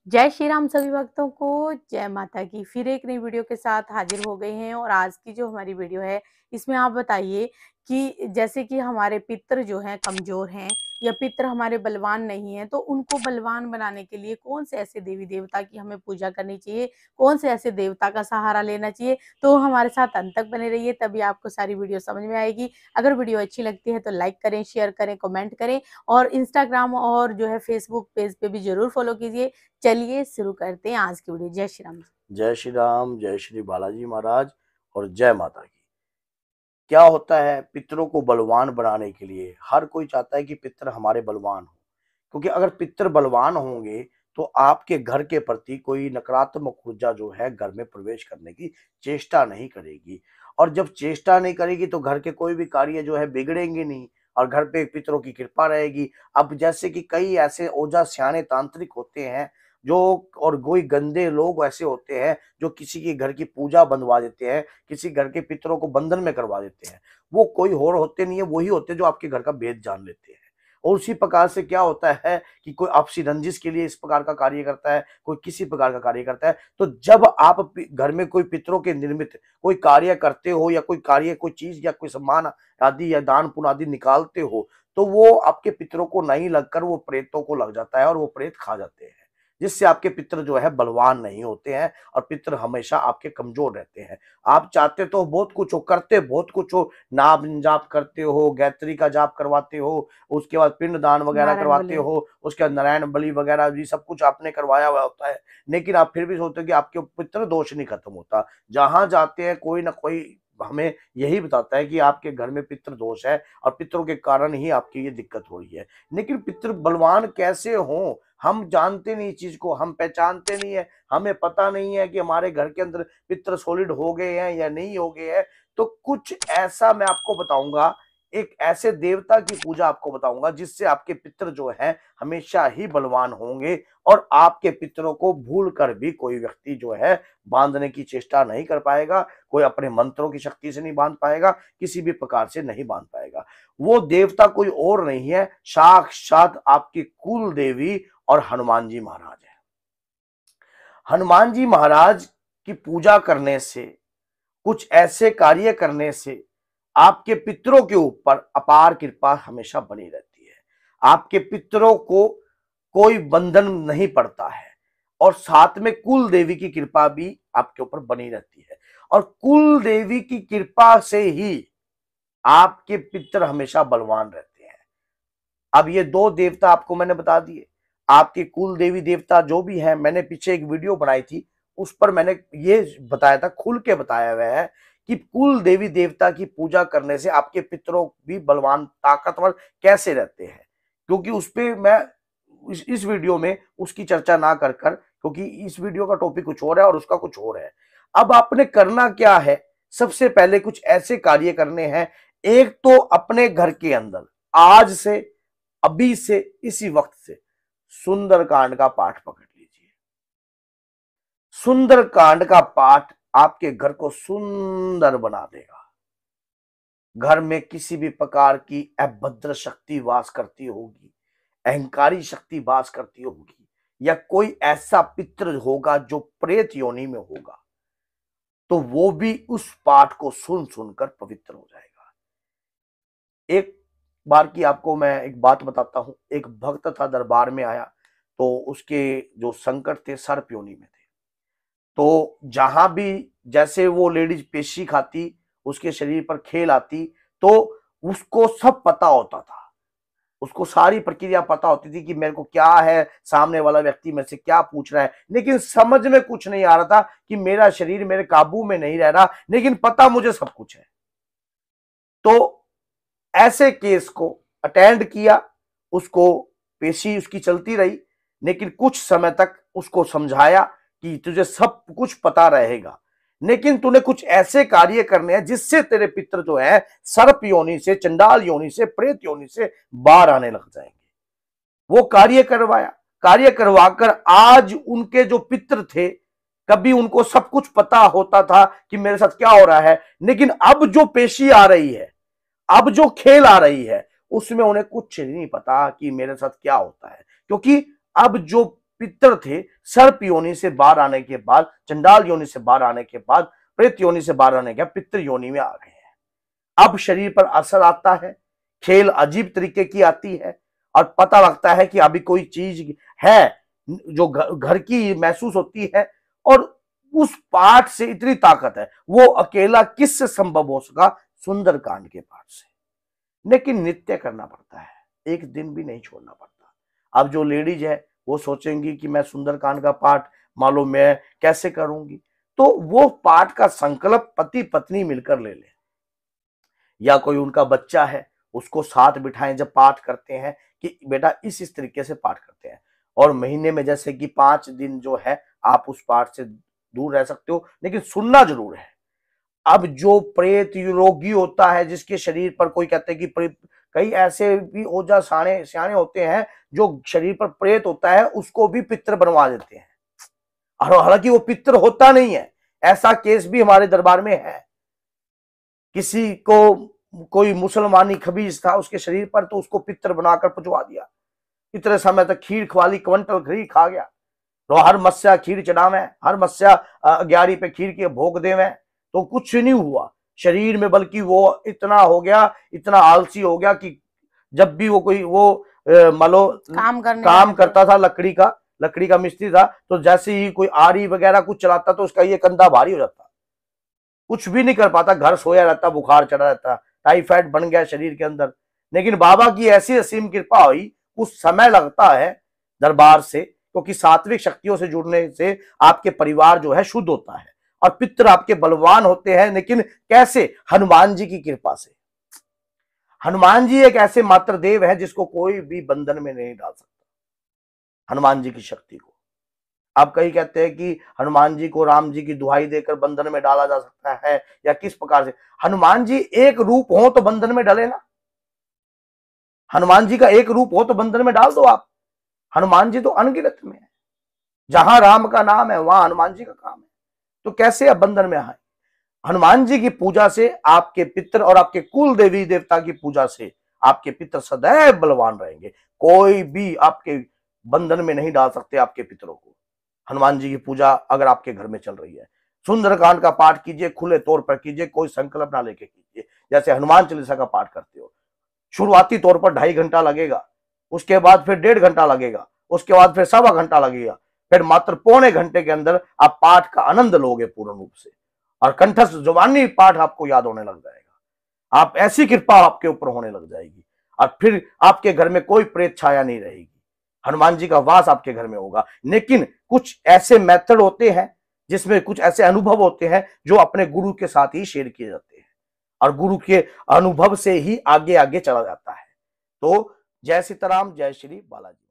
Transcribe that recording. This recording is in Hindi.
जय श्री राम सभी भक्तों को, जय माता की। फिर एक नई वीडियो के साथ हाजिर हो गए हैं और आज की जो हमारी वीडियो है, इसमें आप बताइए कि जैसे कि हमारे पितृ जो हैं कमज़ोर हैं या पितृ हमारे बलवान नहीं हैं, तो उनको बलवान बनाने के लिए कौन से ऐसे देवी-देवता की हमें पूजा करनी चाहिए, कौन से ऐसे देवता का सहारा लेना चाहिए? तो हमारे साथ अंत तक बने रहिए, तभी आपको सारी वीडियो समझ में आएगी। अगर वीडियो अच्छी लगती है तो लाइक करें, शेयर करें, कमेंट करें और इंस्टाग्राम और जो है फेसबुक पेज पे भी ज़रूर फॉलो कीजिए। चलिए शुरू करते हैं आज की वीडियो। जय श्री राम। जय श्री राम, जय श्री बालाजी महाराज और जय माता की। क्या होता है, पितरों को बलवान बनाने के लिए हर कोई चाहता है कि पितर हमारे बलवान हो, क्योंकि अगर पितर बलवान होंगे तो आपके घर के प्रति कोई नकारात्मक ऊर्जा जो है घर में प्रवेश करने की चेष्टा नहीं करेगी। और जब चेष्टा नहीं करेगी तो घर के कोई भी कार्य जो है बिगड़ेंगे नहीं और घर पे पितरों की कृपा रहेगी। अब जैसे कि कई ऐसे ओझा सियाने तांत्रिक होते हैं जो, और कोई गंदे लोग ऐसे होते हैं जो किसी के घर की पूजा बंधवा देते हैं, किसी घर के पितरों को बंधन में करवा देते हैं। वो कोई और होते नहीं है, वही होते हैं जो आपके घर का भेद जान लेते हैं। और उसी प्रकार से क्या होता है कि कोई आपसी रंजिश के लिए इस प्रकार का कार्य करता है, कोई किसी प्रकार का कार्य करता है। तो जब आप घर में कोई पितरों के निर्मित कोई कार्य करते हो या कोई कार्य, कोई चीज या कोई सम्मान आदि या दान पुण्य आदि निकालते हो, तो वो आपके पितरों को नहीं लगकर वो प्रेतों को लग जाता है और वो प्रेत खा जाते हैं, जिससे आपके पितर जो है बलवान नहीं होते हैं और पितर हमेशा आपके कमजोर रहते हैं। आप चाहते तो बहुत कुछ हो, करते बहुत कुछ हो, नाम जाप करते हो, गायत्री का जाप करवाते हो, उसके बाद पिंड दान वगैरह नारायण करवाते बोले। हो, उसके बाद नारायण बलि वगैरह भी सब कुछ आपने करवाया हुआ होता है। लेकिन आप फिर भी सोचते हो कि आपके पितर दोष नहीं खत्म होता। जहां जाते हैं कोई ना कोई हमें यही बताता है कि आपके घर में पितृ दोष है और पितरों के कारण ही आपकी ये दिक्कत हो रही है। लेकिन पितृ बलवान कैसे हों, हम जानते नहीं, चीज को हम पहचानते नहीं है, हमें पता नहीं है कि हमारे घर के अंदर पितर सॉलिड हो गए हैं या नहीं हो गए हैं। तो कुछ ऐसा मैं आपको बताऊंगा, एक ऐसे देवता की पूजा आपको बताऊंगा जिससे आपके पितर जो है हमेशा ही बलवान होंगे और आपके पितरों को भूल कर भी कोई व्यक्ति जो है बांधने की चेष्टा नहीं कर पाएगा, कोई अपने मंत्रों की शक्ति से नहीं बांध पाएगा, किसी भी प्रकार से नहीं बांध पाएगा। वो देवता कोई और नहीं है, साक्षात आपकी कुल देवी और हनुमान जी महाराज है। हनुमान जी महाराज की पूजा करने से, कुछ ऐसे कार्य करने से आपके पितरों के ऊपर अपार कृपा हमेशा बनी रहती है। आपके पितरों को कोई बंधन नहीं पड़ता है और साथ में कुल देवी की कृपा भी आपके ऊपर बनी रहती है। और कुल देवी की कृपा से ही आपके पितर हमेशा बलवान रहते हैं। अब ये दो देवता आपको मैंने बता दिए। आपके कुल देवी देवता जो भी है, मैंने पीछे एक वीडियो बनाई थी, उस पर मैंने ये बताया था, खुल के बताया हुआ है कि कुल देवी देवता की पूजा करने से आपके पितरों भी बलवान ताकतवर कैसे रहते हैं। क्योंकि उस पे मैं इस वीडियो में उसकी चर्चा ना कर कर, क्योंकि इस वीडियो का टॉपिक कुछ और है और उसका कुछ और है। अब आपने करना क्या है, सबसे पहले कुछ ऐसे कार्य करने हैं। एक तो अपने घर के अंदर आज से, अभी से, इसी वक्त से सुंदरकांड का पाठ पकड़ लीजिए। सुंदरकांड का पाठ आपके घर को सुंदर बना देगा। घर में किसी भी प्रकार की अभद्र शक्ति वास करती होगी, अहंकारी शक्ति वास करती होगी, या कोई ऐसा पितृ होगा जो प्रेत योनि में होगा, तो वो भी उस पाठ को सुन सुनकर पवित्र हो जाएगा। एक बार की आपको मैं एक बात बताता हूं। एक भक्त था, दरबार में आया, तो उसके जो संकट थे सर्प योनि में थे। तो जहां भी जैसे वो लेडीज पेशी खाती, उसके शरीर पर खेल आती, तो उसको सब पता होता था, उसको सारी प्रक्रिया पता होती थी कि मेरे को क्या है, सामने वाला व्यक्ति मेरे से क्या पूछ रहा है, लेकिन समझ में कुछ नहीं आ रहा था कि मेरा शरीर मेरे काबू में नहीं रह रहा, लेकिन पता मुझे सब कुछ है। तो ऐसे केस को अटेंड किया, उसको पेशी उसकी चलती रही, लेकिन कुछ समय तक उसको समझाया कि तुझे सब कुछ पता रहेगा, लेकिन तूने कुछ ऐसे कार्य करने हैं जिससे तेरे पितर जो है सर्प योनि से, चंडाल योनि से, प्रेत योनि से बाहर आने लग जाएंगे। वो कार्य करवाया, कार्य करवाकर आज उनके जो पितर थे, कभी उनको सब कुछ पता होता था कि मेरे साथ क्या हो रहा है, लेकिन अब जो पेशी आ रही है, अब जो खेल आ रही है, उसमें उन्हें कुछ नहीं पता कि मेरे साथ क्या होता है, क्योंकि अब जो पितर थे, सर्प योनि से बाहर आने के बाद, चंडाल योनि से बाहर आने के बाद, प्रेत योनि से बाहर आने के बाद पितर योनि में आ गए हैं। अब शरीर पर असर आता है, खेल अजीब तरीके की आती है और पता लगता है कि अभी कोई चीज है जो घर की महसूस होती है, और उस पाठ से इतनी ताकत है, वो अकेला किससे संभव हो सका? सुंदरकांड के पाठ से। लेकिन नित्य करना पड़ता है, एक दिन भी नहीं छोड़ना पड़ता। अब जो लेडीज है वो सोचेंगी कि मैं सुंदरकांड का पाठ मान लो मैं कैसे करूंगी, तो वो पाठ का संकल्प पति पत्नी मिलकर ले ले, या कोई उनका बच्चा है उसको साथ बिठाएं जब पाठ करते हैं कि बेटा इस तरीके से पाठ करते हैं। और महीने में जैसे कि 5 दिन जो है आप उस पाठ से दूर रह सकते हो, लेकिन सुनना जरूर है। अब जो प्रेत रोगी होता है, जिसके शरीर पर कोई कहते हैं कि कई ऐसे भी ओझा सियाने होते हैं जो शरीर पर प्रेत होता है उसको भी पितर बनवा देते हैं, और हालांकि वो पितर होता नहीं है। ऐसा केस भी हमारे दरबार में है। किसी को कोई मुसलमानी खबीज था उसके शरीर पर, तो उसको पितर बनाकर पहुंचवा दिया। इतने समय तक खीर खवाली, क्विंटल खीर खा गया, तो हर मस्या खीर चढ़ावे, हर मस्या 11 पे खीर के भोग देवे, तो कुछ नहीं हुआ शरीर में, बल्कि वो इतना हो गया, इतना आलसी हो गया कि जब भी वो कोई वो मान लो काम करता था, लकड़ी का मिस्त्री था, तो जैसे ही कोई आरी वगैरह कुछ चलाता तो उसका ये कंधा भारी हो जाता, कुछ भी नहीं कर पाता, घर सोया रहता, बुखार चढ़ा रहता, टाइफाइड बन गया शरीर के अंदर। लेकिन बाबा की ऐसी असीम कृपा हुई, कुछ समय लगता है दरबार से, क्योंकि सात्विक शक्तियों से जुड़ने से आपके परिवार जो है शुद्ध होता है और पितर आपके बलवान होते हैं। लेकिन कैसे? हनुमान जी की कृपा से। हनुमान जी एक ऐसे मात्र देव है जिसको कोई भी बंधन में नहीं डाल सकता, हनुमान जी की शक्ति को। आप कहीं कहते हैं कि हनुमान जी को राम जी की दुहाई देकर बंधन में डाला जा सकता है, या किस प्रकार से? हनुमान जी एक रूप हो तो बंधन में डले ना, हनुमान जी का एक रूप हो तो बंधन में डाल दो आप। हनुमान जी तो अनगिनत में है, जहां राम का नाम है वहां हनुमान जी का काम है, तो कैसे आप बंधन में आए? हनुमान जी की पूजा से आपके पितर और आपके कुल देवी देवता की पूजा से आपके पितर सदैव बलवान रहेंगे, कोई भी आपके बंधन में नहीं डाल सकते आपके पितरों को। हनुमान जी की पूजा अगर आपके घर में चल रही है, सुंदरकांड का पाठ कीजिए, खुले तौर पर कीजिए, कोई संकल्प ना लेके कीजिए। जैसे हनुमान चालीसा का पाठ करते हो, शुरुआती तौर पर 2.5 घंटा लगेगा, उसके बाद फिर 1.5 घंटा लगेगा, उसके बाद फिर 1.25 घंटा लगेगा, फिर मात्र पौने घंटे के अंदर आप पाठ का आनंद लोगे पूर्ण रूप से, और कंठस्थ जुबानी पाठ आपको याद होने लग जाएगा। आप ऐसी कृपा आपके ऊपर होने लग जाएगी, और फिर आपके घर में कोई प्रेत छाया नहीं रहेगी, हनुमान जी का वास आपके घर में होगा। लेकिन कुछ ऐसे मेथड होते हैं जिसमें कुछ ऐसे अनुभव होते हैं जो अपने गुरु के साथ ही शेयर किए जाते हैं, और गुरु के अनुभव से ही आगे आगे चला जाता है। तो जय सीताराम, जय श्री बालाजी।